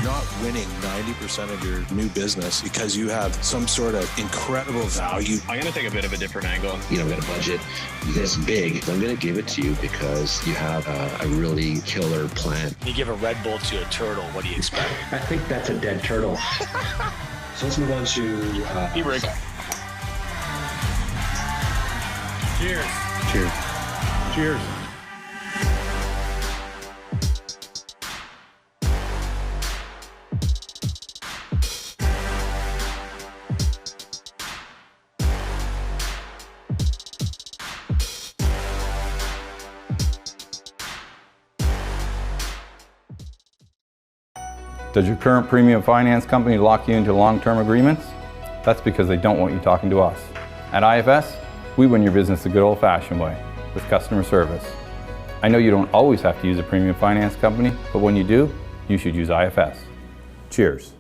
not winning 90% of your new business because you have some sort of incredible value. I'm going to take a bit of a different angle. I've got a budget this big. I'm going to give it to you because you have a really killer plan. You give a Red Bull to a turtle, what do you expect? I think that's a dead turtle. So let's move on to... E-break. Cheers. Cheers. Cheers. Does your current premium finance company lock you into long-term agreements? That's because they don't want you talking to us. At IFS, we win your business the good old-fashioned way, with customer service. I know you don't always have to use a premium finance company, but when you do, you should use IFS. Cheers.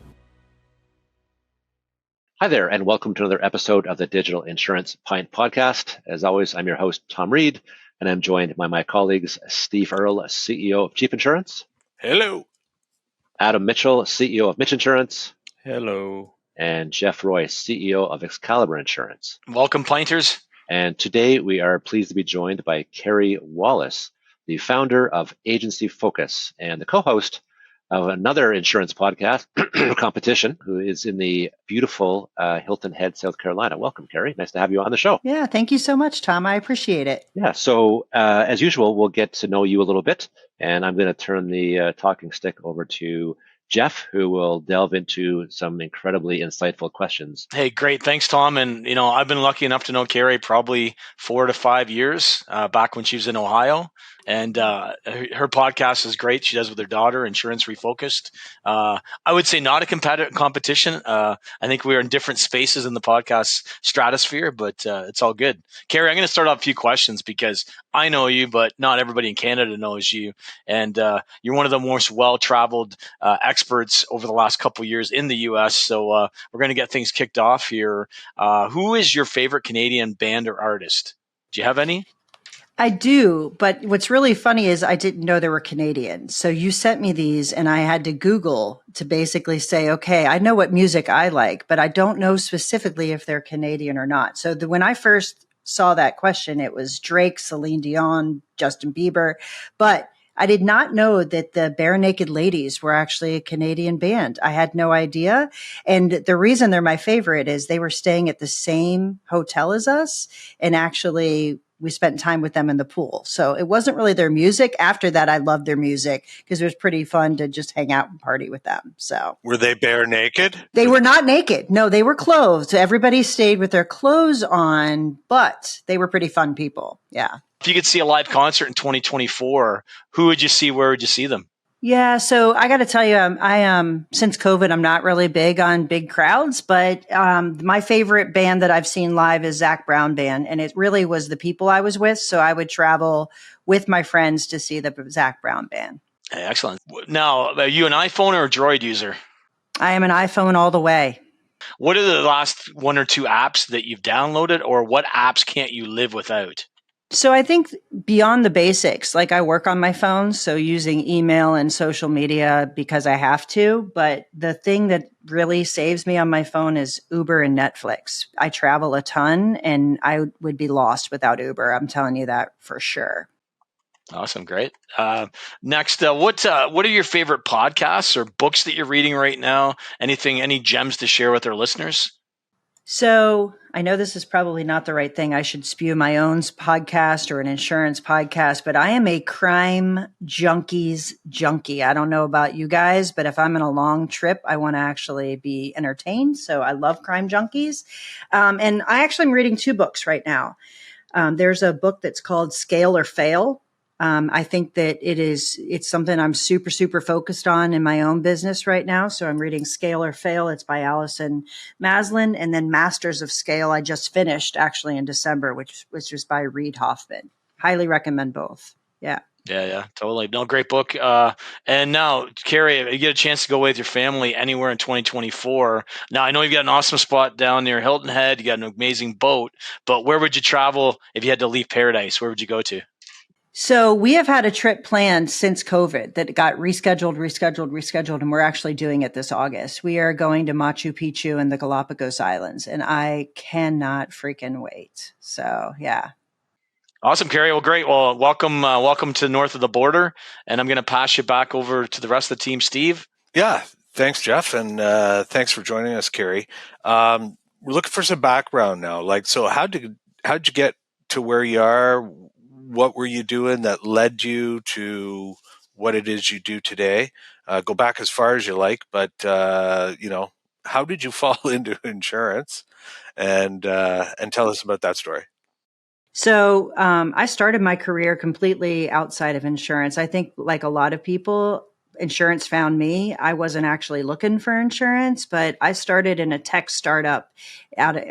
Hi there, and welcome to another episode of the Digital Insurance Pint Podcast. As always, I'm your host, Tom Reid, and I'm joined by my colleagues, Steve Earle, CEO of Cheap Insurance. Hello. Adam Mitchell, CEO of Mitch Insurance. Hello. And Jeff Royce, CEO of Excalibur Insurance. Welcome, Pinters. And today we are pleased to be joined by Carey Wallace, the founder of Agency Focus and the co-host of another insurance podcast, Competition, who is in the beautiful Hilton Head, South Carolina. Welcome, Carey. Nice to have you on the show. Yeah, thank you so much, Tom. I appreciate it. Yeah, so as usual, we'll get to know you a little bit, and I'm going to turn the talking stick over to Jeff, who will delve into some incredibly insightful questions. Hey, great. Thanks, Tom. And, I've been lucky enough to know Carey probably 4 to 5 years back when she was in Ohio. And her podcast is great. She does with her daughter, Insurance Refocused. I would say not a competition. I think we are in different spaces in the podcast stratosphere, but it's all good. Carey, I'm going to start off a few questions because I know you, but not everybody in Canada knows you. And you're one of the most well-traveled experts over the last couple of years in the U.S. So we're going to get things kicked off here. Who is your favorite Canadian band or artist? Do you have any? I do, but what's really funny is I didn't know they were Canadian. So you sent me these and I had to Google to basically say, okay, I know what music I like, but I don't know specifically if they're Canadian or not. So when I first saw that question, it was Drake, Celine Dion, Justin Bieber, but I did not know that the Bare Naked Ladies were actually a Canadian band. I had no idea. And the reason they're my favorite is they were staying at the same hotel as us, and actually we spent time with them in the pool. So it wasn't really their music. After that, I loved their music because it was pretty fun to just hang out and party with them. So Were they bare naked? They were not naked. No, they were clothed. Everybody stayed with their clothes on, but they were pretty fun people. Yeah. If you could see a live concert in 2024, who would you see? Where would you see them? Yeah, so I got to tell you, I since COVID, I'm not really big on big crowds, but my favorite band that I've seen live is Zac Brown Band, and it really was the people I was with. So I would travel with my friends to see the Zac Brown Band. Hey, excellent. Now, are you an iPhone or a Droid user? I am an iPhone all the way. What are the last 1 or 2 apps that you've downloaded, or what apps can't you live without? So I think beyond the basics, like I work on my phone, so using email and social media because I have to. But the thing that really saves me on my phone is Uber and Netflix. I travel a ton and I would be lost without Uber. I'm telling you that for sure. Awesome. Great. Next, what are your favorite podcasts or books that you're reading right now? Any gems to share with our listeners? So I know this is probably not the right thing. I should spew my own podcast or an insurance podcast, but I am a crime junkies junkie. I don't know about you guys, but if I'm in a long trip, I want to actually be entertained. So I love crime junkies. And I actually am reading 2 books right now. There's a book that's called Scale or Fail. I think that it's something I'm super, super focused on in my own business right now. So I'm reading Scale or Fail. It's by Allison Maslin. And then Masters of Scale, I just finished actually in December, which was by Reid Hoffman. Highly recommend both. Yeah. Yeah, totally. No, great book. And now, Carey, you get a chance to go with your family anywhere in 2024. Now, I know you've got an awesome spot down near Hilton Head. You got an amazing boat, but where would you travel if you had to leave paradise? Where would you go to? So we have had a trip planned since COVID that got rescheduled, and we're actually doing it this August. We are going to Machu Picchu and the Galapagos Islands, and I cannot freaking wait. So yeah. Awesome, Carey. Well, great. Well, welcome to north of the border, and I'm going to pass you back over to the rest of the team, Steve. Yeah, thanks, Jeff, and thanks for joining us, Carey. We're looking for some background now. So how'd you get to where you are? What were you doing that led you to what it is you do today? Go back as far as you like, but how did you fall into insurance? And tell us about that story. So I started my career completely outside of insurance. I think, like a lot of people, insurance found me. I wasn't actually looking for insurance, but I started in a tech startup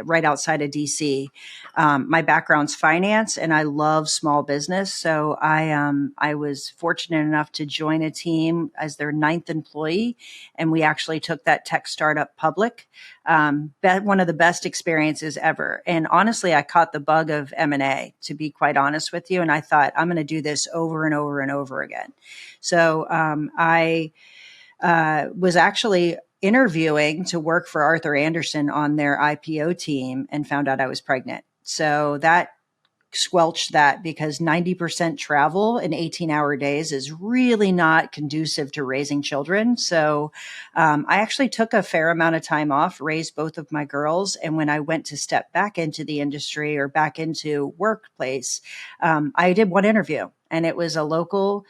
right outside of DC. My background's finance, and I love small business. So I was fortunate enough to join a team as their 9th employee, and we actually took that tech startup public. One of the best experiences ever. And honestly, I caught the bug of M&A, to be quite honest with you. And I thought, I'm going to do this over and over and over again. So I was actually interviewing to work for Arthur Andersen on their IPO team and found out I was pregnant. So that squelched that, because 90% travel in 18-hour days is really not conducive to raising children. So I actually took a fair amount of time off, raised both of my girls. And when I went to step back into the industry or back into workplace, I did one interview, and it was a local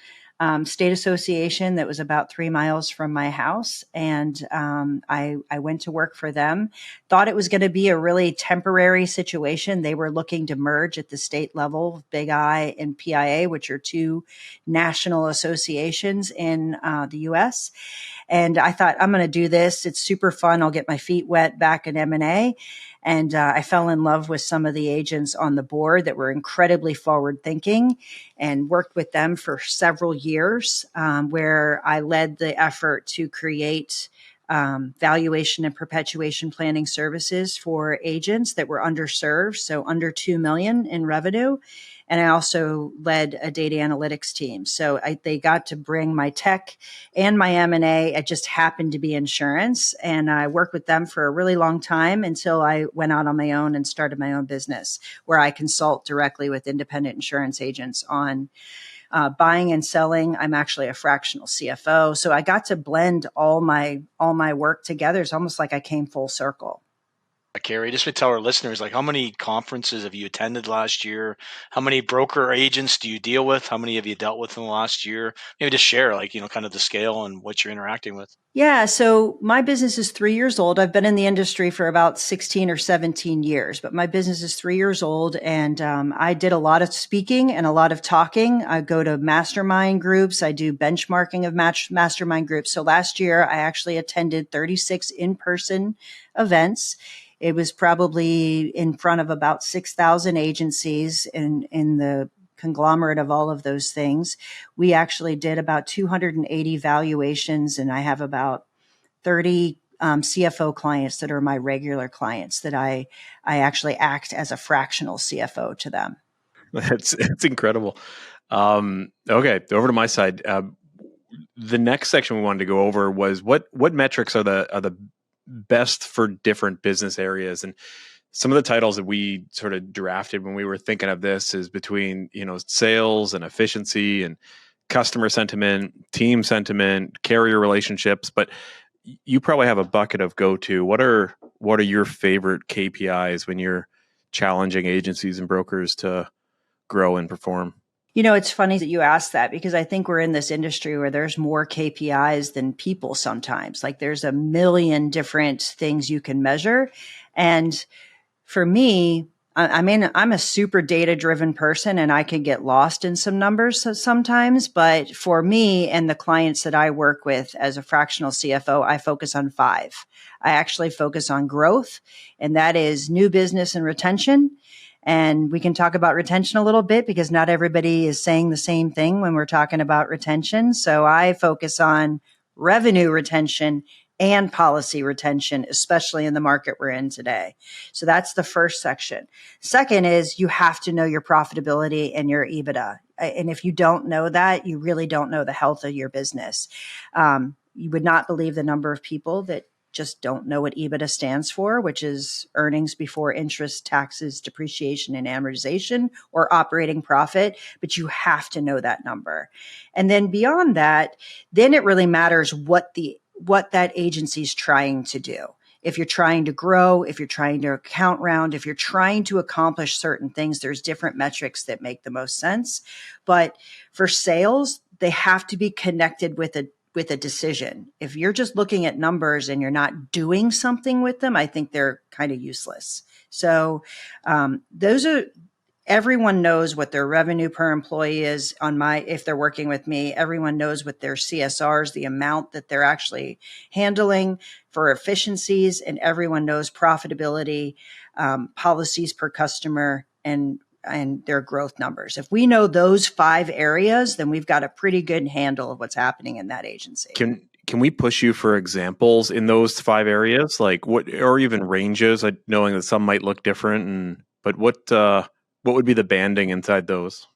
state association that was about 3 miles from my house. And I went to work for them, thought it was going to be a really temporary situation. They were looking to merge at the state level, Big I and PIA, which are 2 national associations in the US. And I thought, I'm going to do this. It's super fun. I'll get my feet wet back in M&A. And I fell in love with some of the agents on the board that were incredibly forward thinking, and worked with them for several years, where I led the effort to create valuation and perpetuation planning services for agents that were underserved, so under 2 million in revenue. And I also led a data analytics team. So they got to bring my tech and my M&A. It just happened to be insurance. And I worked with them for a really long time until I went out on my own and started my own business, where I consult directly with independent insurance agents on buying and selling. I'm actually a fractional CFO. So I got to blend all my work together. It's almost like I came full circle. Carey, just to tell our listeners, how many conferences have you attended last year? How many broker agents do you deal with? How many have you dealt with in the last year? Maybe just share, kind of the scale and what you're interacting with. Yeah. So my business is 3 years old. I've been in the industry for about 16 or 17 years, but my business is 3 years old. And I did a lot of speaking and a lot of talking. I go to mastermind groups. I do benchmarking of mastermind groups. So last year, I actually attended 36 in-person events. It was probably in front of about 6,000 agencies in the conglomerate of all of those things. We actually did about 280 valuations, and I have about 30 CFO clients that are my regular clients that I actually act as a fractional CFO to them. It's incredible. Okay, over to my side. The next section we wanted to go over was what metrics are the best for different business areas. And some of the titles that we sort of drafted when we were thinking of this is between, sales and efficiency and customer sentiment, team sentiment, carrier relationships. But you probably have a bucket of go-to. What are your favorite KPIs when you're challenging agencies and brokers to grow and perform? It's funny that you ask that, because I think we're in this industry where there's more KPIs than people sometimes. There's a million different things you can measure. And for me, I'm a super data-driven person, and I can get lost in some numbers sometimes. But for me and the clients that I work with as a fractional CFO, I focus on 5. I actually focus on growth, and that is new business and retention. And we can talk about retention a little bit, because not everybody is saying the same thing when we're talking about retention. So I focus on revenue retention and policy retention, especially in the market we're in today. So that's the first section. Second is you have to know your profitability and your EBITDA. And if you don't know that, you really don't know the health of your business. You would not believe the number of people that just don't know what EBITDA stands for, which is earnings before interest, taxes, depreciation, and amortization, or operating profit. But you have to know that number. And then beyond that, then it really matters what that agency is trying to do. If you're trying to grow, if you're trying to account round, if you're trying to accomplish certain things, there's different metrics that make the most sense. But for sales, they have to be connected with a decision. If you're just looking at numbers and you're not doing something with them, I think they're kind of useless. So everyone knows what their revenue per employee is if they're working with me. Everyone knows what their CSRs, the amount that they're actually handling for efficiencies, and everyone knows profitability, policies per customer, and their growth numbers. If we know those 5 areas, then we've got a pretty good handle of what's happening in that agency. Can we push you for examples in those 5 areas, like what, or even ranges, knowing that some might look different, but what would be the banding inside those?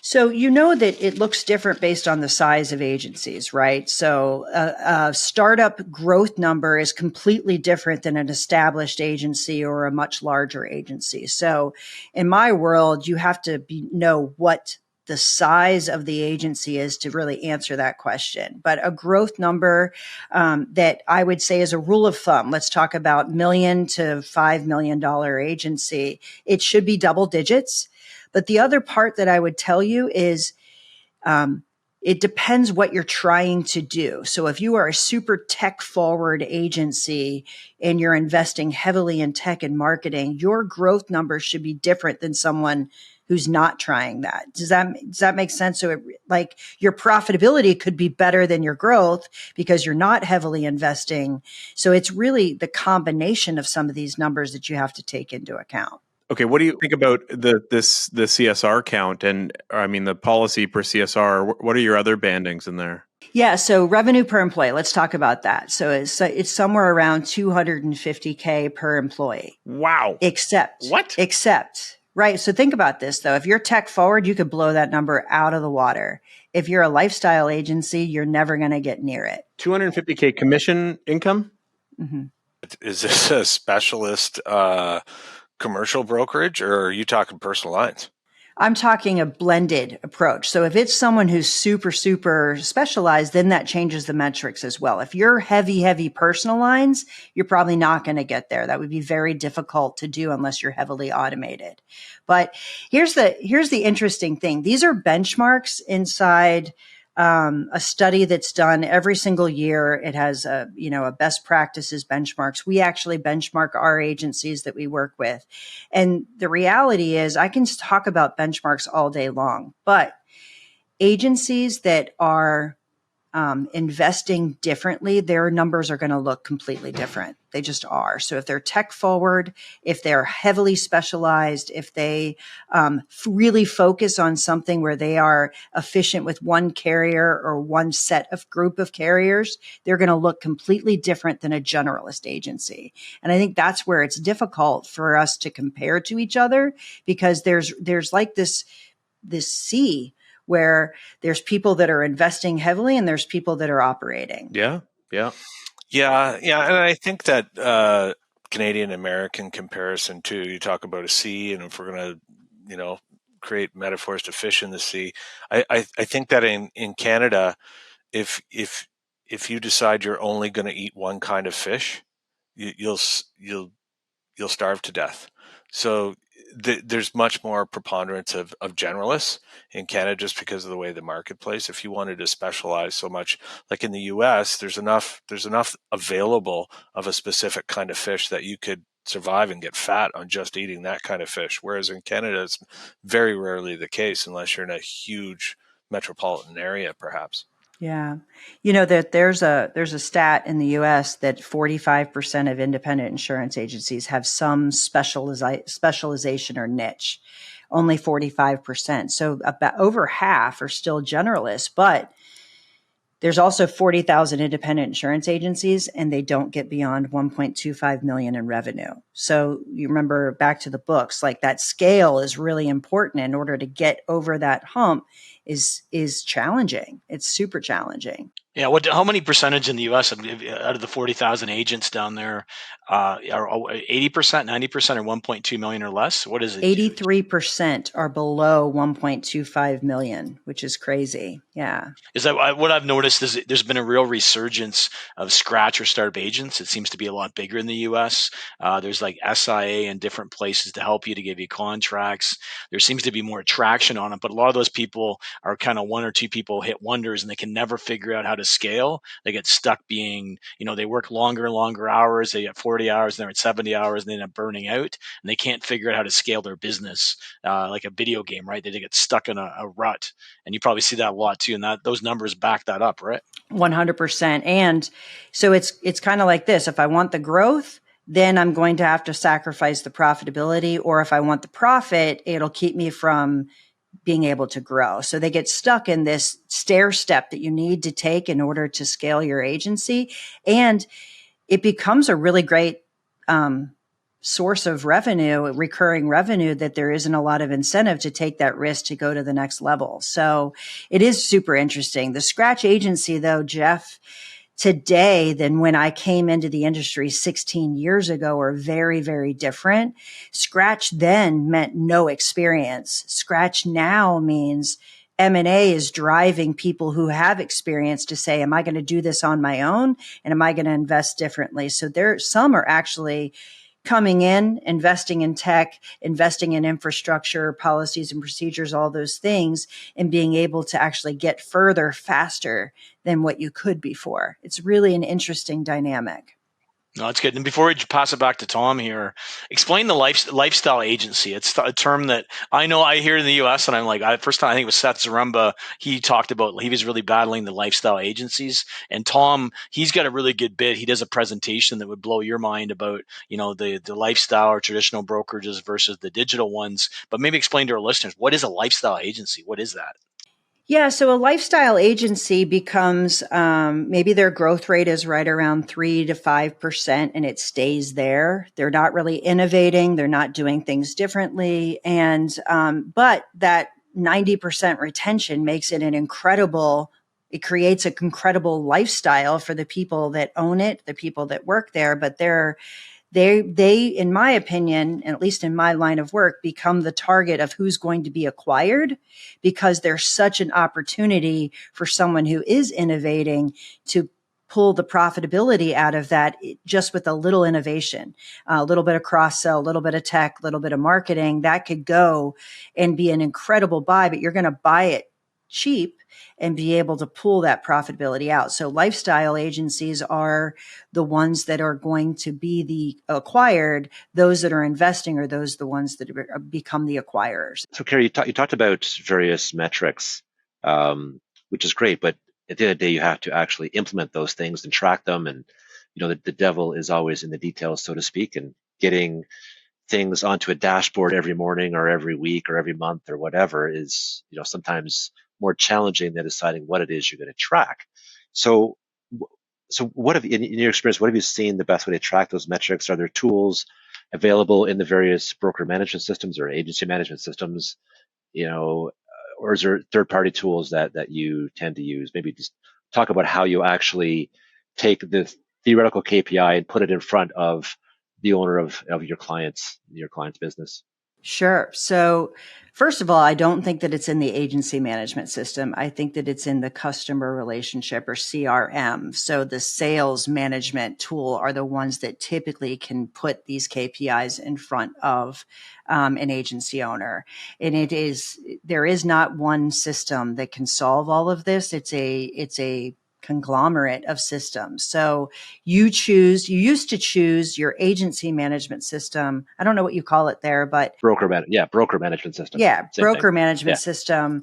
So you know that it looks different based on the size of agencies, right? So a startup growth number is completely different than an established agency or a much larger agency. So in my world, you have to know what the size of the agency is to really answer that question. But a growth number that I would say is a rule of thumb, let's talk about $1 million to $5 million agency, it should be double digits. But the other part that I would tell you is it depends what you're trying to do. So if you are a super tech forward agency and you're investing heavily in tech and marketing, your growth numbers should be different than someone who's not trying that. Does that make sense? So your profitability could be better than your growth because you're not heavily investing. So it's really the combination of some of these numbers that you have to take into account. Okay, what do you think about the CSR count and the policy per CSR? What are your other bandings in there? Yeah, so revenue per employee. Let's talk about that. So it's somewhere around $250K per employee. Wow. Except. Right. So think about this though. If you're tech forward, you could blow that number out of the water. If you're a lifestyle agency, you're never going to get near it. $250K commission income? Mm-hmm. Is this a specialist commercial brokerage, or are you talking personal lines? I'm talking a blended approach. So if it's someone who's super, super specialized, then that changes the metrics as well. If you're heavy personal lines, you're probably not going to get there. That would be very difficult to do unless you're heavily automated. But here's the interesting thing. These are benchmarks inside a study that's done every single year. It has a best practices benchmarks. We actually benchmark our agencies that we work with. And the reality is I can talk about benchmarks all day long, but agencies that are investing differently, their numbers are going to look completely different. They just are. So if they're tech forward, if they're heavily specialized, if they really focus on something where they are efficient with one carrier or one set of group of carriers, they're going to look completely different than a generalist agency. And I think that's where it's difficult for us to compare to each other, because there's like this sea where there's people that are investing heavily and there's people that are operating. Yeah. And I think that Canadian American comparison too, you talk about a sea, and if we're going to, create metaphors to fish in the sea, I think that in Canada, if you decide you're only going to eat one kind of fish, you'll starve to death. So there's much more preponderance of generalists in Canada just because of the way the marketplace. If you wanted to specialize so much, like in the US, there's enough available of a specific kind of fish that you could survive and get fat on just eating that kind of fish. Whereas in Canada, it's very rarely the case unless you're in a huge metropolitan area, perhaps. Yeah. That there's a stat in the US that 45% of independent insurance agencies have some specialization or niche. Only 45%. So about over half are still generalists, but There's also 40,000 independent insurance agencies, and they don't get beyond 1.25 million in revenue. So you remember back to the books, like that scale is really important in order to get over that hump is challenging. It's super challenging. Yeah. How many percentage in the U.S. out of the 40,000 agents down there are 80%, 90%, or 1.2 million or less? What is it? 83% are below 1.25 million, which is crazy. Yeah. Is that what I've noticed? Is there's been a real resurgence of scratch or startup agents. It seems to be a lot bigger in the U.S. There's like SIA and different places to help you, to give you contracts. There seems to be more traction on it, but a lot of those people are kind of one or two people hit wonders, and they can never figure out how to scale. They get stuck being, they work longer and longer hours. They get 40 hours, and they're at 70 hours, and they end up burning out, and they can't figure out how to scale their business, like a video game, right? They get stuck in a rut, and you probably see that a lot too. And those numbers back that up, right? 100%. And so it's kind of like this. If I want the growth, then I'm going to have to sacrifice the profitability, or if I want the profit, it'll keep me from being able to grow. So they get stuck in this stair step that you need to take in order to scale your agency. And it becomes a really great source of revenue, recurring revenue, that there isn't a lot of incentive to take that risk to go to the next level. So it is super interesting. The scratch agency, though, Jeff, today than when I came into the industry 16 years ago are very, very different. Scratch then meant no experience. Scratch now means M&A is driving people who have experience to say, am I going to do this on my own? And am I going to invest differently? So some are actually coming in, investing in tech, investing in infrastructure, policies and procedures, all those things, and being able to actually get further faster than what you could before. It's really an interesting dynamic. No, that's good. And before we pass it back to Tom here, explain the lifestyle agency. It's a term that I know I hear in the U.S. and I'm like, first time I think it was Seth Zaremba. He talked about, he was really battling the lifestyle agencies. And Tom, he's got a really good bit. He does a presentation that would blow your mind about, the lifestyle or traditional brokerages versus the digital ones. But maybe explain to our listeners, what is a lifestyle agency? What is that? Yeah, so a lifestyle agency becomes maybe their growth rate is right around 3 to 5%, and it stays there. They're not really innovating. They're not doing things differently. And but that 90% retention makes it it creates an incredible lifestyle for the people that own it, the people that work there. But they, in my opinion, and at least in my line of work, become the target of who's going to be acquired, because there's such an opportunity for someone who is innovating to pull the profitability out of that just with a little innovation, a little bit of cross sell, a little bit of tech, a little bit of marketing. That could go and be an incredible buy, but you're going to buy it cheap and be able to pull that profitability out. So lifestyle agencies are the ones that are going to be the acquired. Those that are investing are the ones that become the acquirers. So, Carey, you talked about various metrics, which is great, but at the end of the day, you have to actually implement those things and track them. And, the devil is always in the details, so to speak, and getting things onto a dashboard every morning or every week or every month or whatever is, sometimes more challenging than deciding what it is you're going to track. So what have, in your experience, what have you seen the best way to track those metrics? Are there tools available in the various broker management systems or agency management systems, or is there third-party tools that you tend to use? Maybe just talk about how you actually take the theoretical KPI and put it in front of the owner of your client's business. Sure. So first of all, I don't think that it's in the agency management system. I think that it's in the customer relationship, or CRM. So the sales management tool are the ones that typically can put these KPIs in front of an agency owner. And there is not one system that can solve all of this. It's a conglomerate of systems. So you used to choose your agency management system. I don't know what you call it there, but broker management system. Yeah, Same broker thing. management system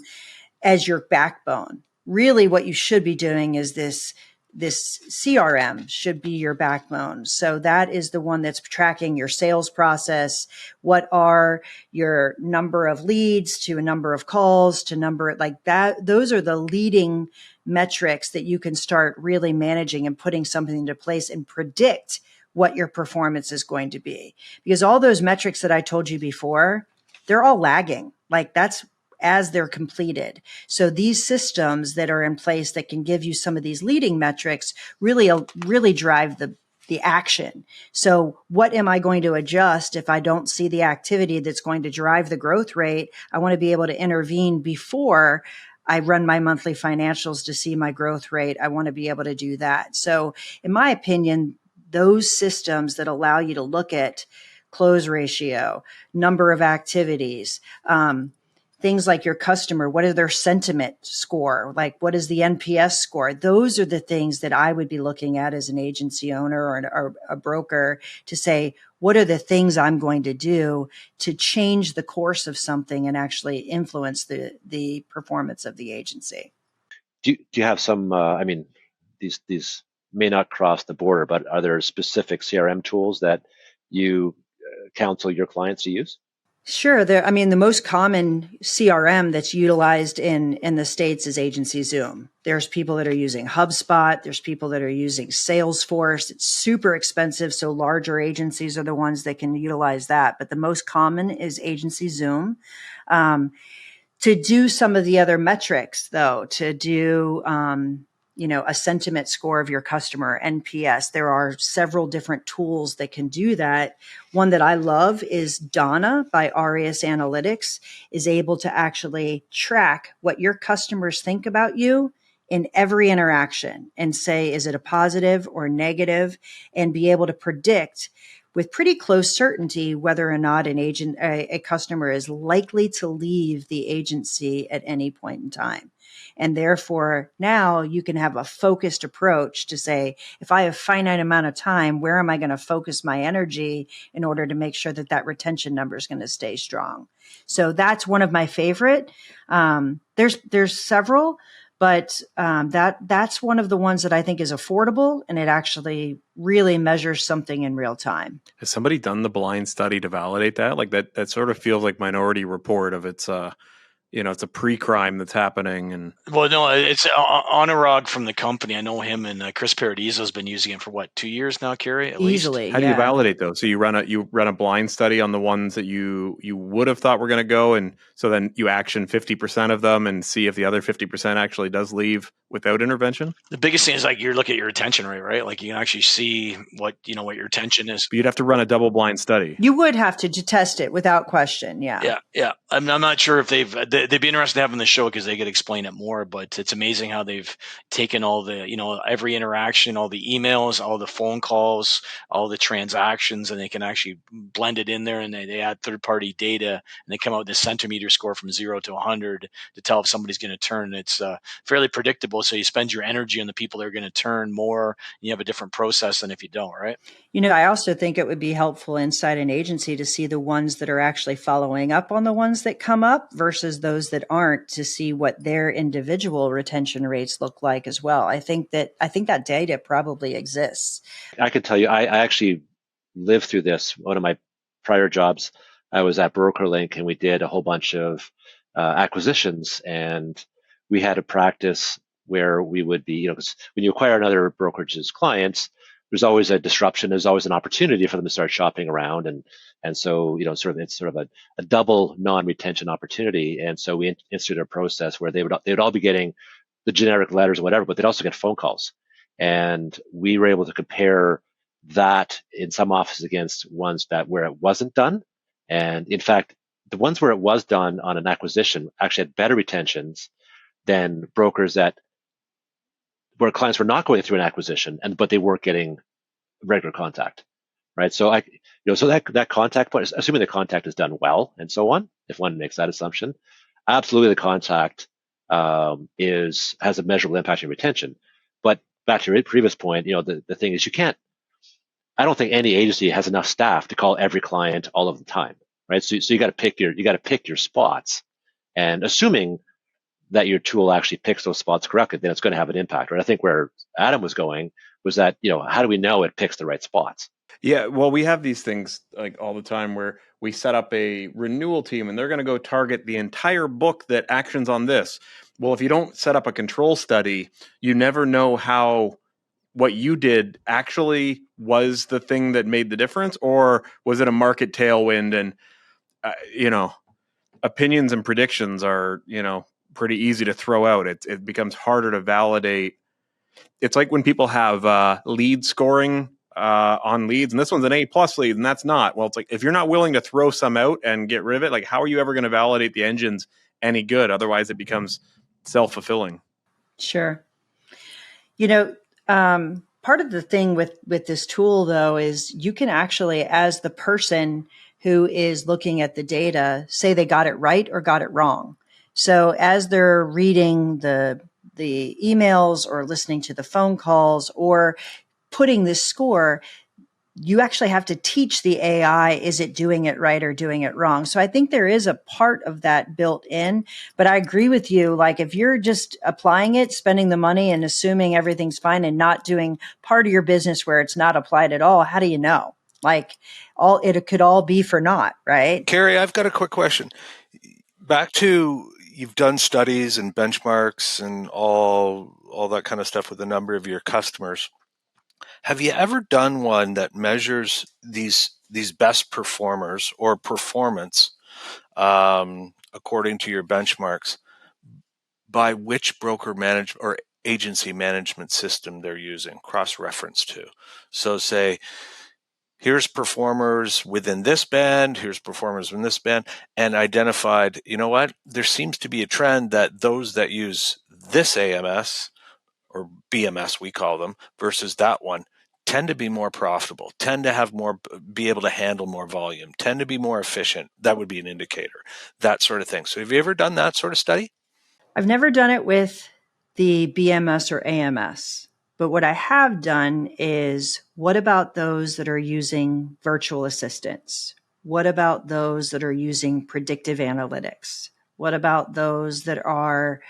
as your backbone. Really what you should be doing is this this CRM should be your backbone. So that is the one that's tracking your sales process. What are your number of leads to a number of calls to number like that? Those are the leading metrics that you can start really managing and putting something into place and predict what your performance is going to be. Because all those metrics that I told you before, they're all lagging. Like that's as they're completed. So these systems that are in place that can give you some of these leading metrics really drive the action. So what am I going to adjust if I don't see the activity that's going to drive the growth rate? I want to be able to intervene before I run my monthly financials to see my growth rate. I want to be able to do that. So in my opinion, those systems that allow you to look at close ratio, number of activities, things like your customer, what is their sentiment score? Like, what is the NPS score? Those are the things that I would be looking at as an agency owner or a broker to say, what are the things I'm going to do to change the course of something and actually influence the performance of the agency? Do you have some, these may not cross the border, but are there specific CRM tools that you counsel your clients to use? Sure. The most common CRM that's utilized in the States is Agency Zoom. There's people that are using HubSpot. There's people that are using Salesforce. It's super expensive. So larger agencies are the ones that can utilize that. But the most common is Agency Zoom. To do some of the other metrics though, to do, a sentiment score of your customer, NPS. There are several different tools that can do that. One that I love is Donna by Arias Analytics is able to actually track what your customers think about you in every interaction and say, is it a positive or negative, and be able to predict with pretty close certainty whether or not a customer is likely to leave the agency at any point in time. And therefore, now you can have a focused approach to say, if I have a finite amount of time, where am I going to focus my energy in order to make sure that retention number is going to stay strong? So that's one of my favorite. There's several, but that's one of the ones that I think is affordable, and it actually really measures something in real time. Has somebody done the blind study to validate that? Like that sort of feels like Minority Report of it's it's a pre-crime that's happening. And well, no, it's Anurag from the company. I know him, and Chris Paradiso has been using it for 2 years now, Carey? At Easily, least. How do you validate those? So you run a blind study on the ones that you would have thought were going to go, and so then you action 50% of them and see if the other 50% actually does leave without intervention. The biggest thing is you look at your retention rate, right? Like you can actually see what your retention is. But you'd have to run a double blind study. You would have to test it without question. Yeah. I'm not sure if they'd be interested in having the show because they could explain it more. But it's amazing how they've taken all the every interaction, all the emails, all the phone calls, all the transactions, and they can actually blend it in there, and they add third-party data, and they come out with a centimeter score from 0 to 100 to tell if somebody's going to turn. It's fairly predictable. So you spend your energy on the people that are going to turn more, and you have a different process than if you don't, right? I also think it would be helpful inside an agency to see the ones that are actually following up on the ones that come up versus those that aren't, to see what their individual retention rates look like as well. I think that data probably exists. I can tell you, I actually lived through this. One of my prior jobs, I was at BrokerLink, and we did a whole bunch of acquisitions, and we had a practice where we would be, when you acquire another brokerage's clients, there's always a disruption. There's always an opportunity for them to start shopping around, and so it's sort of a double non-retention opportunity. And so we instituted a process where they would all be getting the generic letters or whatever, but they'd also get phone calls, and we were able to compare that in some offices against ones where it wasn't done. And in fact, the ones where it was done on an acquisition actually had better retentions than brokers where clients were not going through an acquisition, but they weren't getting regular contact, right? So so that contact point, assuming the contact is done well and so on, if one makes that assumption, absolutely the contact has a measurable impact on retention. But back to your previous point, the thing is I don't think any agency has enough staff to call every client all of the time, right? So you got to pick your spots, and assuming that your tool actually picks those spots correctly, then it's going to have an impact. Right? I think where Adam was going was that, how do we know it picks the right spots? Yeah, well, we have these things like all the time where we set up a renewal team and they're going to go target the entire book that actions on this. Well, if you don't set up a control study, you never know how what you did actually was the thing that made the difference, or was it a market tailwind? And opinions and predictions are pretty easy to throw out. It becomes harder to validate. It's like when people have lead scoring on leads, and this one's an A+ lead, and that's not. Well, it's like if you're not willing to throw some out and get rid of it, like how are you ever going to validate the engine's any good? Otherwise, it becomes self-fulfilling. Sure. Part of the thing with this tool, though, is you can actually, as the person who is looking at the data, say they got it right or got it wrong. So as they're reading the emails or listening to the phone calls or putting this score, you actually have to teach the AI, is it doing it right or doing it wrong? So I think there is a part of that built in, but I agree with you. Like if you're just applying it, spending the money and assuming everything's fine and not doing part of your business where it's not applied at all, how do you know? Like it could all be for naught, right? Carey, I've got a quick question. Back to, you've done studies and benchmarks and all that kind of stuff with a number of your customers. Have you ever done one that measures these best performers or performance according to your benchmarks by which broker manage or agency management system they're using, cross-reference to? So say, here's performers within this band, here's performers in this band, and identified, there seems to be a trend that those that use this AMS or BMS, we call them, versus that one, tend to be more profitable, tend to have more, be able to handle more volume, tend to be more efficient. That would be an indicator, that sort of thing. So have you ever done that sort of study? I've never done it with the BMS or AMS, but what I have done is, what about those that are using virtual assistants? What about those that are using predictive analytics? What about those that are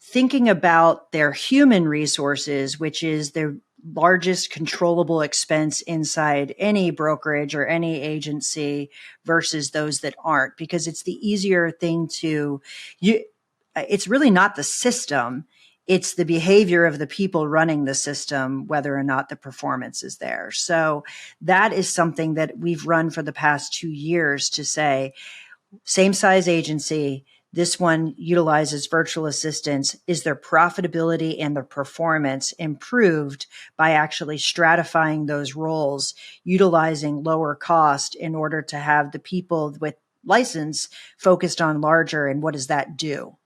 thinking about their human resources, which is their largest controllable expense inside any brokerage or any agency, versus those that aren't? Because it's the easier thing it's really not the system. It's the behavior of the people running the system, whether or not the performance is there. So that is something that we've run for the past 2 years to say, same size agency, this one utilizes virtual assistants. Is their profitability and their performance improved by actually stratifying those roles, utilizing lower cost in order to have the people with license focused on larger, and what does that do?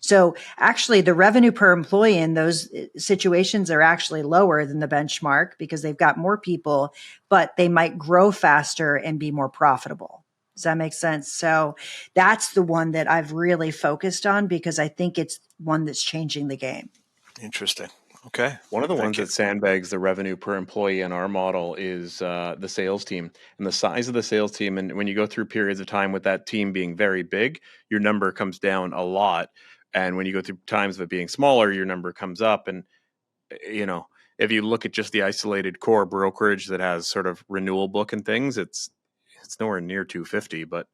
So actually the revenue per employee in those situations are actually lower than the benchmark because they've got more people, but they might grow faster and be more profitable. Does that make sense? So that's the one that I've really focused on because I think it's one that's changing the game. Interesting. Okay. One of the ones that sandbags the revenue per employee in our model is the sales team and the size of the sales team. And when you go through periods of time with that team being very big, your number comes down a lot. And when you go through times of it being smaller, your number comes up. And, if you look at just the isolated core brokerage that has sort of renewal book and things, it's nowhere near 250, but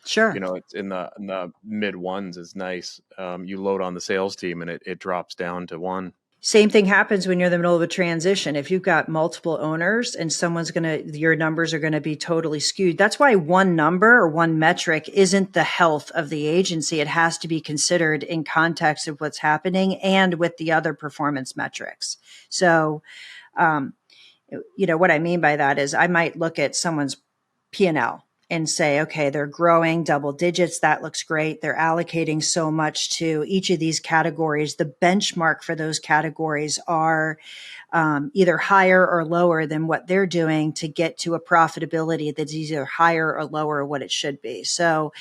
sure, it's in the mid ones is nice. You load on the sales team and it drops down to 1. Same thing happens when you're in the middle of a transition. If you've got multiple owners and your numbers are going to be totally skewed. That's why one number or one metric isn't the health of the agency. It has to be considered in context of what's happening and with the other performance metrics. So, what I mean by that is I might look at someone's P&L and say, okay, they're growing double digits. That looks great. They're allocating so much to each of these categories. The benchmark for those categories are either higher or lower than what they're doing to get to a profitability that's either higher or lower what it should be. So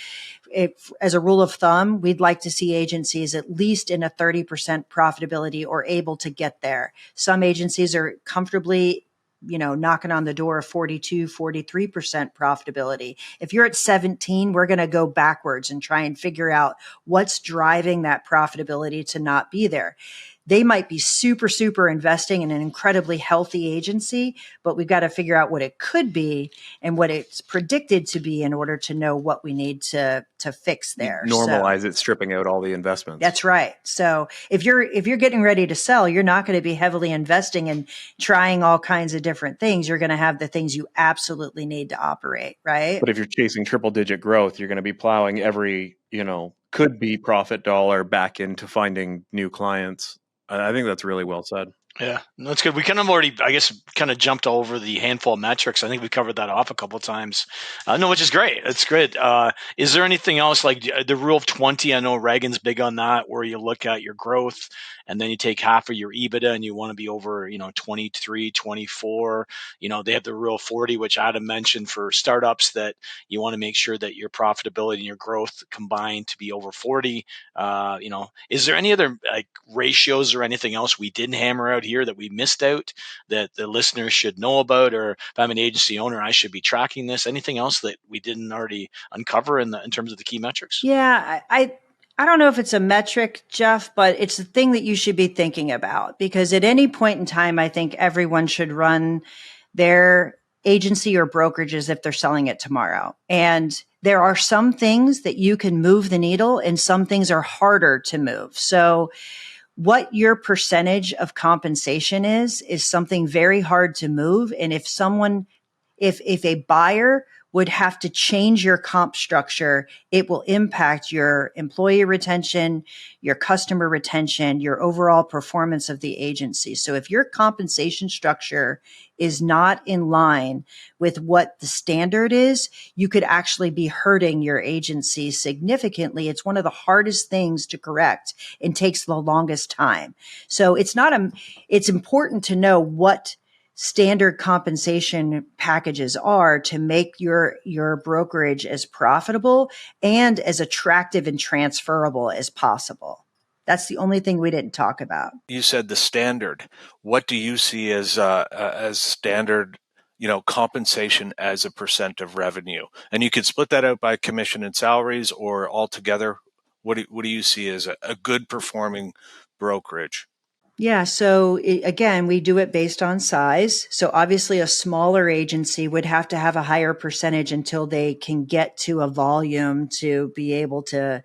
as a rule of thumb, we'd like to see agencies at least in a 30% profitability or able to get there. Some agencies are comfortably knocking on the door of 42, 43% profitability. If you're at 17, we're going to go backwards and try and figure out what's driving that profitability to not be there. They might be super, super investing in an incredibly healthy agency, but we've got to figure out what it could be and what it's predicted to be in order to know what we need to fix there. Normalize it, stripping out all the investments. That's right. So if you're getting ready to sell, you're not going to be heavily investing and trying all kinds of different things. You're going to have the things you absolutely need to operate, right? But if you're chasing triple digit growth, you're going to be plowing every, could be profit dollar back into finding new clients. I think that's really well said. Yeah, that's good. We kind of already, I guess, kind of jumped over the handful of metrics. I think we covered that off a couple of times. No, which is great. It's good. Is there anything else like the rule of 20? I know Reagan's big on that, where you look at your growth and then you take half of your EBITDA and you want to be over, 23, 24. They have the rule of 40, which Adam mentioned for startups, that you want to make sure that your profitability and your growth combined to be over 40. Is there any other like ratios or anything else we didn't hammer out here that we missed out that the listeners should know about? Or if I'm an agency owner, I should be tracking this. Anything else that we didn't already uncover in terms of the key metrics? Yeah, I don't know if it's a metric, Jeff, but it's the thing that you should be thinking about, because at any point in time, I think everyone should run their agency or brokerages if they're selling it tomorrow. And there are some things that you can move the needle and some things are harder to move. So what your percentage of compensation is something very hard to move. And if a buyer would have to change your comp structure, it will impact your employee retention, your customer retention, your overall performance of the agency. So if your compensation structure is not in line with what the standard is, you could actually be hurting your agency significantly. It's one of the hardest things to correct and takes the longest time. So it's important to know what standard compensation packages are to make your brokerage as profitable and as attractive and transferable as possible. That's the only thing we didn't talk about. You said the standard. What do you see as standard, compensation as a percent of revenue? And you could split that out by commission and salaries or altogether. What do you see as a good performing brokerage? Yeah. So again, we do it based on size. So obviously a smaller agency would have to have a higher percentage until they can get to a volume to be able to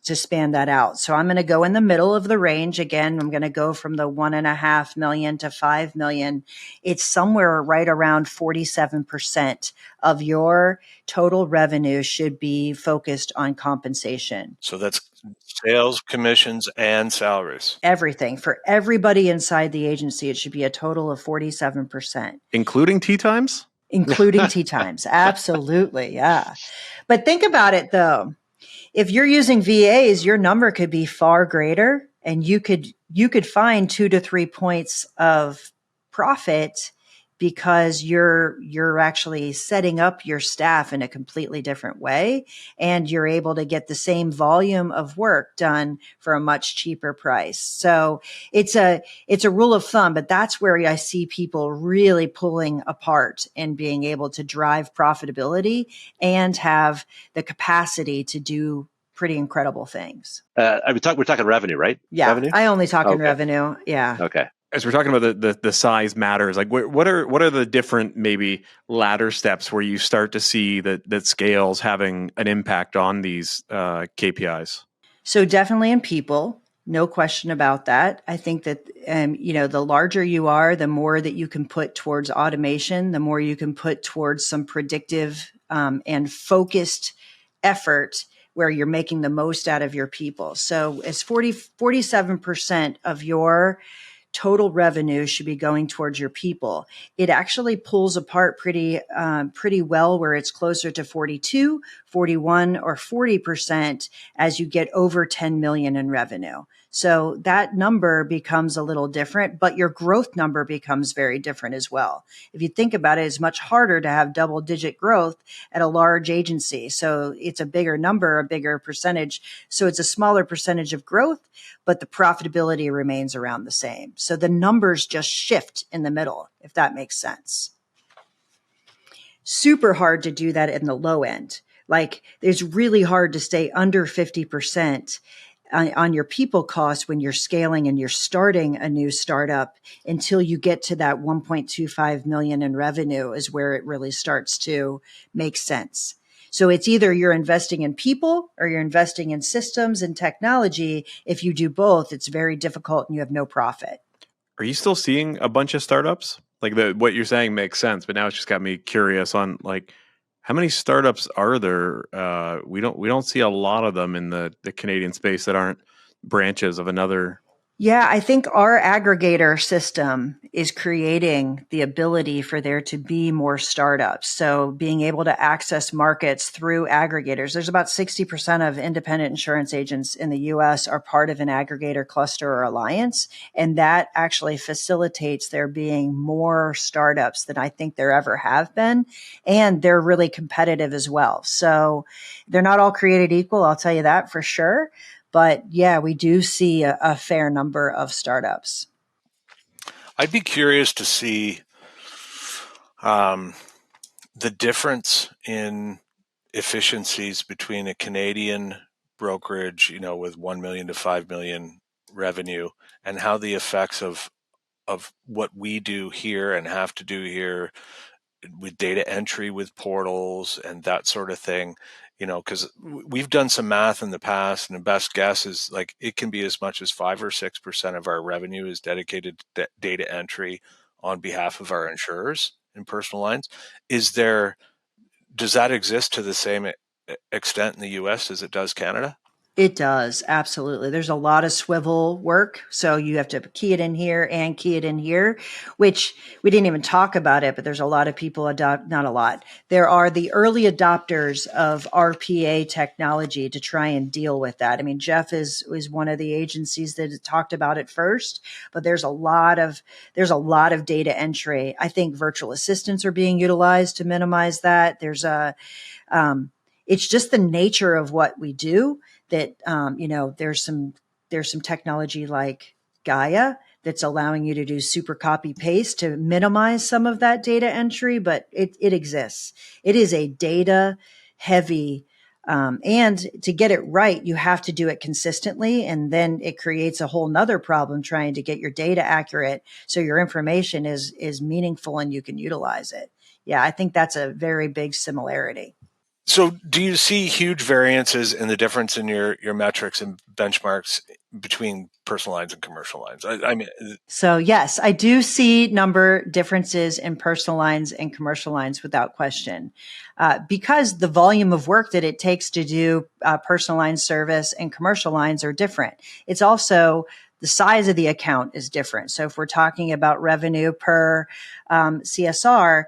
span that out. So I'm going to go in the middle of the range. Again, I'm going to go from the 1.5 million to 5 million. It's somewhere right around 47% of your total revenue should be focused on compensation. So that's sales, commissions, and salaries. Everything for everybody inside the agency. It should be a total of 47%. Including tea times? Including tea times. Absolutely. Yeah. But think about it though. If you're using VAs, your number could be far greater and you could find 2 to 3 points of profit because you're actually setting up your staff in a completely different way, and you're able to get the same volume of work done for a much cheaper price. So it's a rule of thumb, but that's where I see people really pulling apart and being able to drive profitability and have the capacity to do pretty incredible things. We're talking revenue, right? Yeah, revenue? I only talk in revenue. Yeah. Okay. As we're talking about the size matters, like what are the different maybe ladder steps where you start to see that scale's having an impact on these KPIs? So definitely in people, no question about that. I think that the larger you are, the more that you can put towards automation, the more you can put towards some predictive and focused effort where you're making the most out of your people. So as 47% of your total revenue should be going towards your people. It actually pulls apart pretty well where it's closer to 42, 41, or 40% as you get over 10 million in revenue. So that number becomes a little different, but your growth number becomes very different as well. If you think about it, it's much harder to have double digit growth at a large agency. So it's a bigger number, a bigger percentage. So it's a smaller percentage of growth, but the profitability remains around the same. So the numbers just shift in the middle, if that makes sense. Super hard to do that in the low end. Like, it's really hard to stay under 50% on your people costs when you're scaling and you're starting a new startup until you get to that 1.25 million in revenue is where it really starts to make sense. So it's either you're investing in people or you're investing in systems and technology. If you do both, it's very difficult and you have no profit. Are you still seeing a bunch of startups? Like, what you're saying makes sense, but now it's just got me curious on, like, how many startups are there? We don't see a lot of them in the Canadian space that aren't branches of another. Yeah, I think our aggregator system is creating the ability for there to be more startups. So being able to access markets through aggregators. There's about 60% of independent insurance agents in the US are part of an aggregator cluster or alliance. And that actually facilitates there being more startups than I think there ever have been. And they're really competitive as well. So they're not all created equal. I'll tell you that for sure. But yeah, we do see a fair number of startups. I'd be curious to see the difference in efficiencies between a Canadian brokerage, with 1 million to 5 million revenue, and how the effects of what we do here and have to do here with data entry, with portals and that sort of thing, because we've done some math in the past, and the best guess is like it can be as much as 5 or 6% of our revenue is dedicated to data entry on behalf of our insurers in personal lines. Does that exist to the same extent in the US as it does Canada? It does. Absolutely. There's a lot of swivel work. So you have to key it in here and key it in here, which we didn't even talk about it, but there's a lot of people not a lot. There are the early adopters of RPA technology to try and deal with that. I mean, Jeff is one of the agencies that talked about it first, but there's a lot of data entry. I think virtual assistants are being utilized to minimize that. It's just the nature of what we do that, there's some technology like Gaia that's allowing you to do super copy paste to minimize some of that data entry, but it exists. It is a data heavy, and to get it right, you have to do it consistently. And then it creates a whole nother problem trying to get your data accurate. So your information is meaningful and you can utilize it. Yeah, I think that's a very big similarity. So do you see huge variances in the difference in your metrics and benchmarks between personal lines and commercial lines? So yes, I do see number differences in personal lines and commercial lines without question, because the volume of work that it takes to do personal line service and commercial lines are different. It's also the size of the account is different. So if we're talking about revenue per CSR,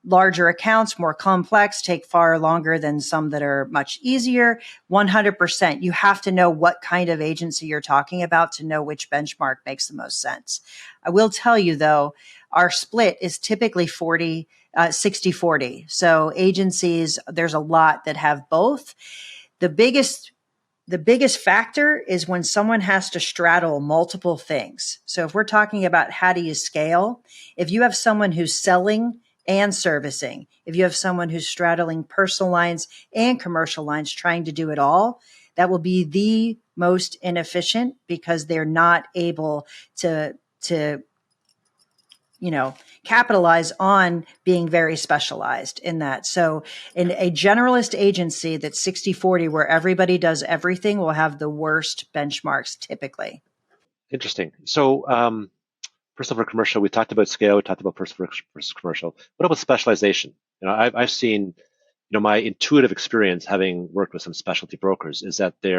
larger accounts, more complex, take far longer than some that are much easier. 100%. You have to know what kind of agency you're talking about to know which benchmark makes the most sense. I will tell you though, our split is typically 60-40. So agencies, there's a lot that have both. The biggest factor is when someone has to straddle multiple things. So if we're talking about how do you scale, if you have someone who's selling and servicing, if you have someone who's straddling personal lines and commercial lines, trying to do it all, that will be the most inefficient because they're not able to capitalize on being very specialized in that. So in a generalist agency that's 60-40, where everybody does everything, will have the worst benchmarks typically. Interesting. So, personal for commercial, we talked about scale, we talked about personal versus commercial. What about specialization? I've seen, my intuitive experience having worked with some specialty brokers is that they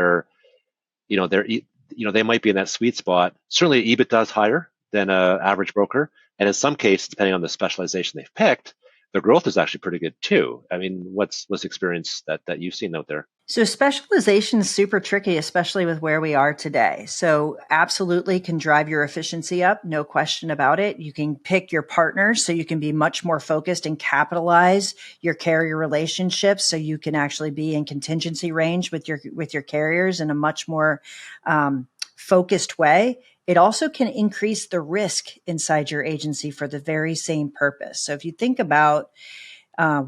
might be in that sweet spot. Certainly EBITDA is higher than an average broker. And in some cases, depending on the specialization they've picked, their growth is actually pretty good too. I mean, what's the experience that you've seen out there? So specialization is super tricky, especially with where we are today. So absolutely can drive your efficiency up. No question about it. You can pick your partners so you can be much more focused and capitalize your carrier relationships. So you can actually be in contingency range with your carriers in a much more, focused way. It also can increase the risk inside your agency for the very same purpose. So if you think about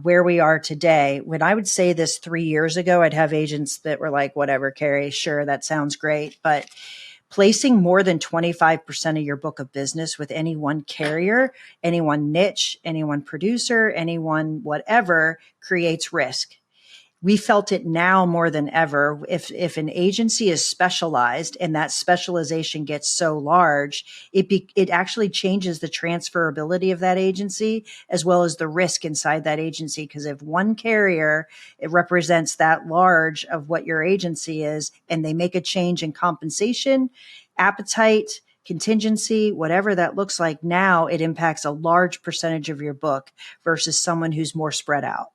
where we are today, when I would say this 3 years ago, I'd have agents that were like, whatever, Carey, sure, that sounds great. But placing more than 25% of your book of business with any one carrier, any one niche, any one producer, any one whatever creates risk. We felt it now more than ever. If an agency is specialized and that specialization gets so large, it actually changes the transferability of that agency as well as the risk inside that agency. Because if one carrier, it represents that large of what your agency is, and they make a change in compensation, appetite, contingency, whatever that looks like, now it impacts a large percentage of your book versus someone who's more spread out.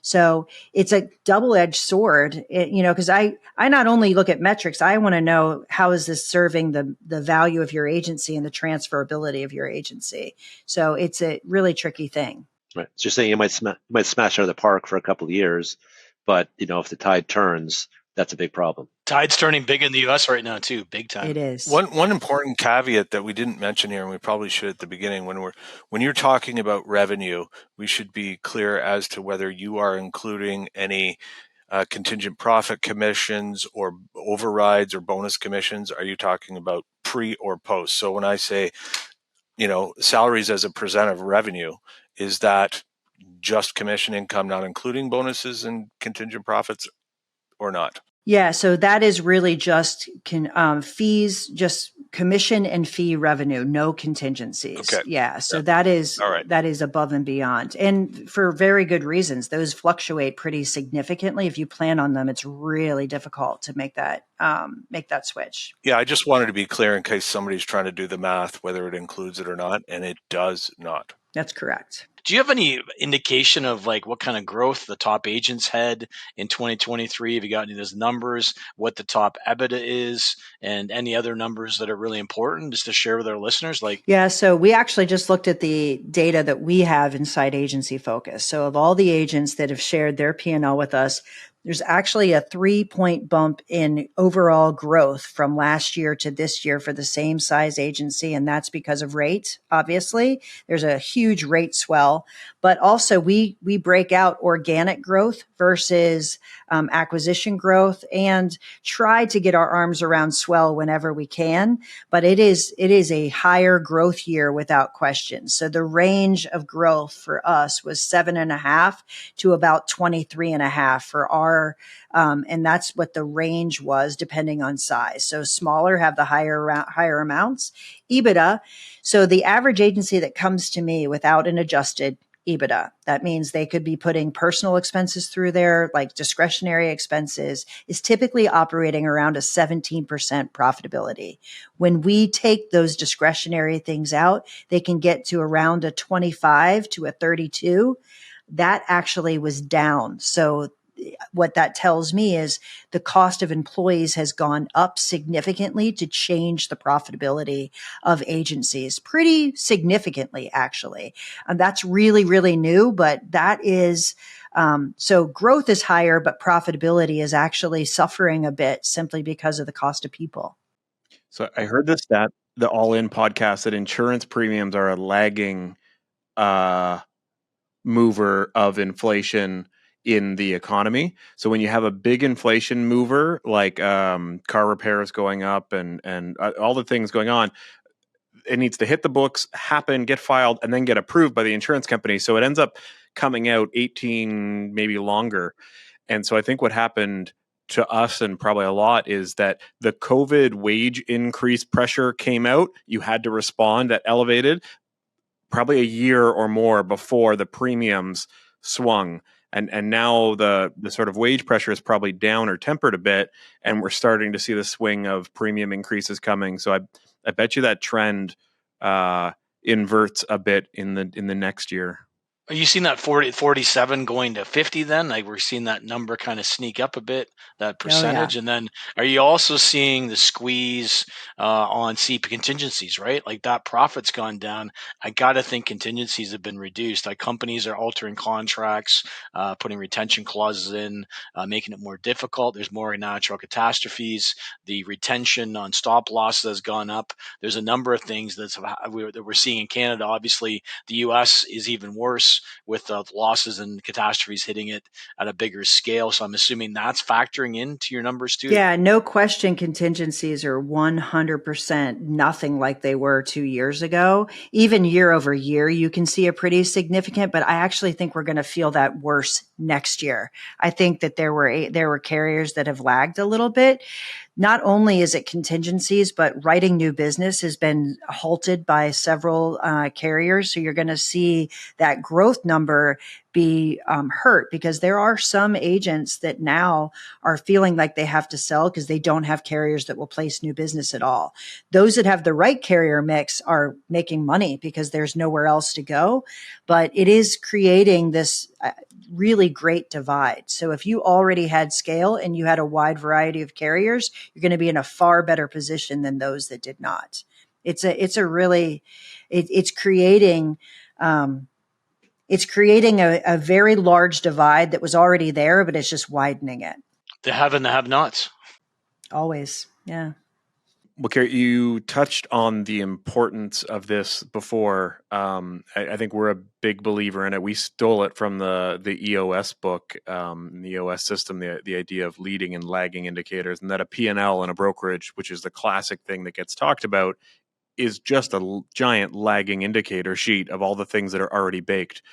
So it's a double-edged sword, because I not only look at metrics, I want to know how is this serving the value of your agency and the transferability of your agency. So it's a really tricky thing. Right. So you're saying you might smash out of the park for a couple of years, but if the tide turns, that's a big problem. Tide's turning big in the U.S. right now too, big time. It is. One important caveat that we didn't mention here, and we probably should at the beginning, when you're talking about revenue, we should be clear as to whether you are including any contingent profit commissions or overrides or bonus commissions. Are you talking about pre or post? So when I say, salaries as a percent of revenue, is that just commission income, not including bonuses and contingent profits, or not? Yeah, so that is really just fees, just commission and fee revenue, no contingencies. Okay. Yeah, so that is all right. That is above and beyond, and for very good reasons. Those fluctuate pretty significantly. If you plan on them, it's really difficult to make that switch. Yeah, I just wanted to be clear in case somebody's trying to do the math, whether it includes it or not, and it does not. That's correct. Do you have any indication of like what kind of growth the top agents had in 2023? Have you got any of those numbers, what the top EBITDA is, and any other numbers that are really important just to share with our listeners? Yeah, so we actually just looked at the data that we have inside Agency Focus. So of all the agents that have shared their P&L with us, there's actually a 3-point bump in overall growth from last year to this year for the same size agency. And that's because of rate. Obviously, there's a huge rate swell, but also we break out organic growth versus acquisition growth and try to get our arms around swell whenever we can. But it is a higher growth year without question. So the range of growth for us was 7.5 to about 23.5 for our and that's what the range was depending on size. So smaller have the higher amounts. EBITDA. So the average agency that comes to me without an adjusted EBITDA, that means they could be putting personal expenses through there, like discretionary expenses, is typically operating around a 17% profitability. When we take those discretionary things out, they can get to around a 25 to a 32. That actually was down. So what that tells me is the cost of employees has gone up significantly to change the profitability of agencies pretty significantly, actually. And that's really, really new, but that is, so growth is higher, but profitability is actually suffering a bit simply because of the cost of people. So I heard this stat, the All In podcast, that insurance premiums are a lagging mover of inflation in the economy. So when you have a big inflation mover like car repairs going up and all the things going on, it needs to hit the books, happen, get filed, and then get approved by the insurance company. So it ends up coming out 18, maybe longer. And so I think what happened to us and probably a lot is that the COVID wage increase pressure came out. You had to respond at elevated probably a year or more before the premiums swung. And now the sort of wage pressure is probably down or tempered a bit, and we're starting to see the swing of premium increases coming. So I bet you that trend inverts a bit in the next year. Are you seeing that 47 going to 50 then? Like we're seeing that number kind of sneak up a bit, that percentage. And then are you also seeing the squeeze on contingencies, right? Like that profit's gone down. I got to think contingencies have been reduced. Like companies are altering contracts, putting retention clauses in, making it more difficult. There's more natural catastrophes. The retention on stop losses has gone up. There's a number of things that we're seeing in Canada. Obviously, the US is even worse with losses and catastrophes hitting it at a bigger scale. So I'm assuming that's factoring into your numbers too. Yeah, no question. Contingencies are 100% nothing like they were 2 years ago. Even year over year, you can see a pretty significant, but I actually think we're going to feel that worse next year. I think that there were carriers that have lagged a little bit. Not only is it contingencies, but writing new business has been halted by several carriers. So you're going to see that growth number be hurt because there are some agents that now are feeling like they have to sell because they don't have carriers that will place new business at all. Those that have the right carrier mix are making money because there's nowhere else to go. But it is creating this really great divide. So if you already had scale and you had a wide variety of carriers, you're going to be in a far better position than those that did not. It's creating a very large divide that was already there, but it's just widening it. The have and the have-nots. Always, yeah. Well, Carey, you touched on the importance of this before. I think we're a big believer in it. We stole it from the EOS book, the EOS system, the idea of leading and lagging indicators, and that a P&L and a brokerage, which is the classic thing that gets talked about, is just a giant lagging indicator sheet of all the things that are already baked.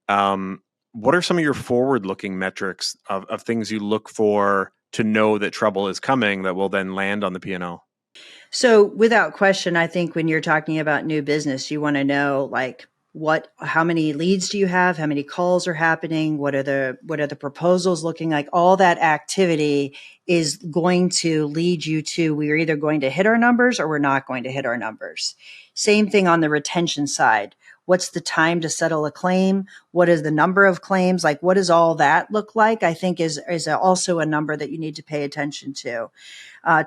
What are some of your forward-looking metrics of things you look for to know that trouble is coming that will then land on the P&L? So without question, I think when you're talking about new business, you want to know like how many leads do you have? How many calls are happening? What are the proposals looking like? All that activity is going to lead you to, we're either going to hit our numbers or we're not going to hit our numbers. Same thing on the retention side. What's the time to settle a claim? What is the number of claims? Like, what does all that look like? I think is also a number that you need to pay attention to.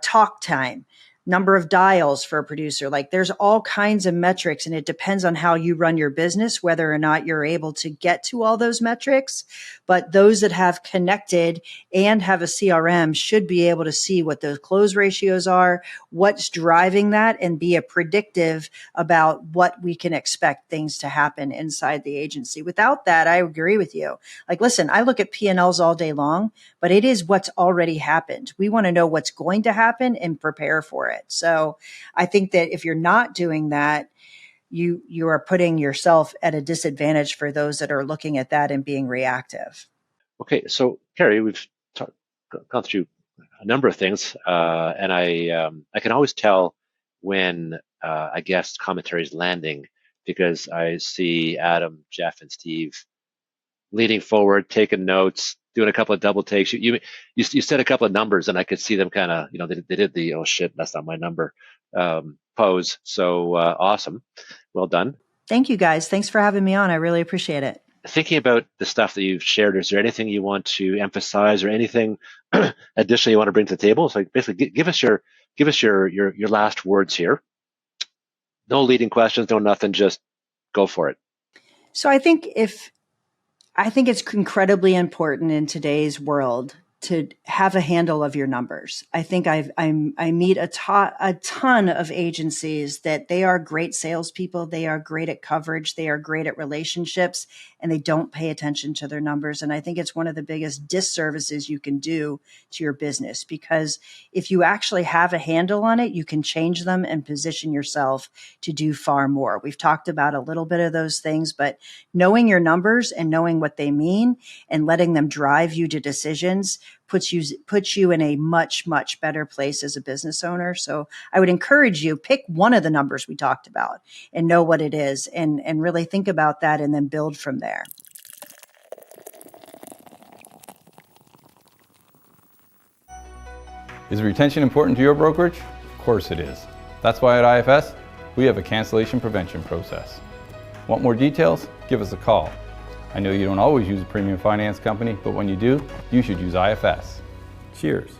Talk time. Number of dials for a producer. Like there's all kinds of metrics and it depends on how you run your business, whether or not you're able to get to all those metrics. But those that have connected and have a CRM should be able to see what those close ratios are, what's driving that, and be a predictive about what we can expect things to happen inside the agency. Without that, I agree with you. Like, listen, I look at P&Ls all day long, but it is what's already happened. We want to know what's going to happen and prepare for it. So I think that if you're not doing that, you are putting yourself at a disadvantage for those that are looking at that and being reactive. Okay, so Carey, we've gone through a number of things, and I can always tell when a guest commentary is landing because I see Adam, Jeff, and Steve leaning forward, taking notes, doing a couple of double takes. You said a couple of numbers, and I could see them kind of, they did the oh shit, that's not my number pose. So awesome, well done. Thank you guys. Thanks for having me on. I really appreciate it. Thinking about the stuff that you've shared, is there anything you want to emphasize or anything additional you want to bring to the table? So basically, give us your last words here. No leading questions, no nothing. Just go for it. So I think it's incredibly important in today's world to have a handle of your numbers. I think I meet a ton of agencies that they are great salespeople. They are great at coverage. They are great at relationships, and they don't pay attention to their numbers. And I think it's one of the biggest disservices you can do to your business, because if you actually have a handle on it, you can change them and position yourself to do far more. We've talked about a little bit of those things, but knowing your numbers and knowing what they mean and letting them drive you to decisions puts you in a much, much better place as a business owner. So I would encourage you, pick one of the numbers we talked about and know what it is and really think about that and then build from there. Is retention important to your brokerage? Of course it is. That's why at IFS, we have a cancellation prevention process. Want more details? Give us a call. I know you don't always use a premium finance company, but when you do, you should use IFS. Cheers.